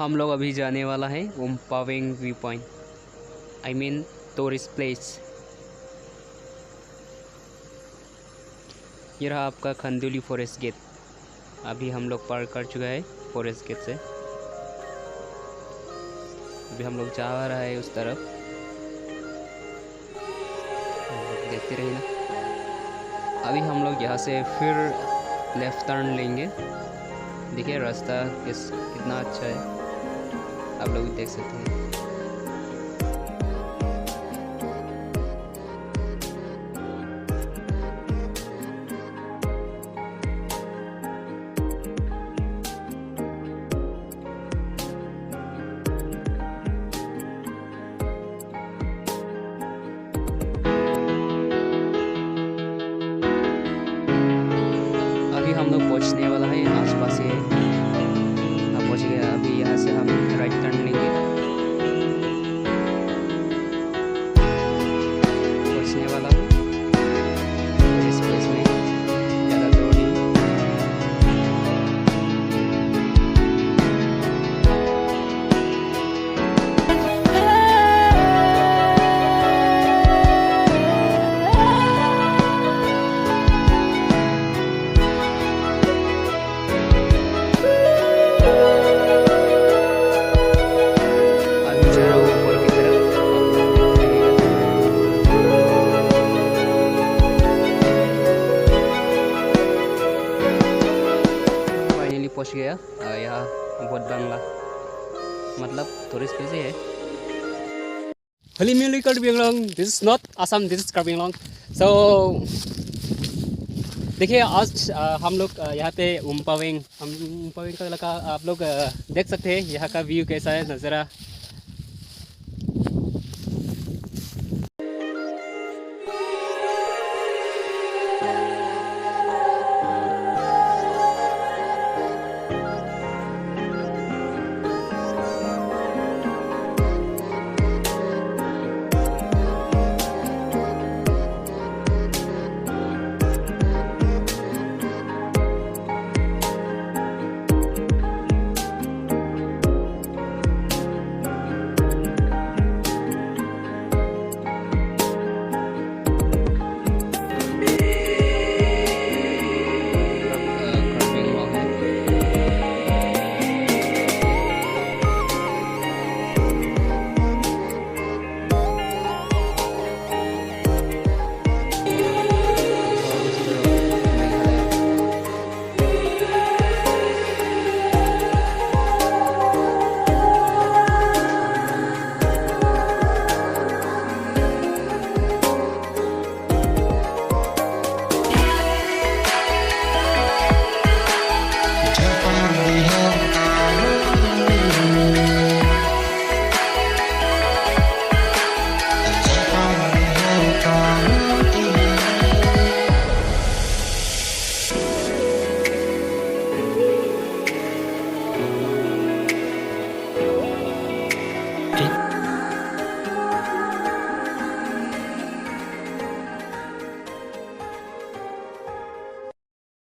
हम लोग अभी जाने वाला है उम्पावेंग view point, I mean tourist place. ये रहा आपका खंदुली फॉरेस्ट गेट। अभी हम लोग पार कर चुका है फॉरेस्ट गेट से। अभी हम लोग जा रहा है उस तरफ, देखते रहिए ना। अभी हम लोग यहाँ से फिर लेफ्ट टर्न लेंगे। देखिए रास्ता कितना अच्छा है, आप लोग देख सकते हैं। अभी हम लोग पहुंचने वाला है, आसपास ही है, आप पहुंच गए। अभी यहाँ से हम राइट टर्न लेंगे, पहुंचने वाला हूँ इस प्लेस में, ज़्यादा दूर नहीं। पहुंच गया यहाँ बहुत बंगला, मतलब टूरिस्ट प्लेस है। Hello, Karbi Anglong. This is not Assam. This is Karbi Anglong. So देखिए आज हम लोग यहाँ पे उम्पावेंग का इलाका आप लोग देख सकते हैं। यहाँ का व्यू कैसा है, नज़ारा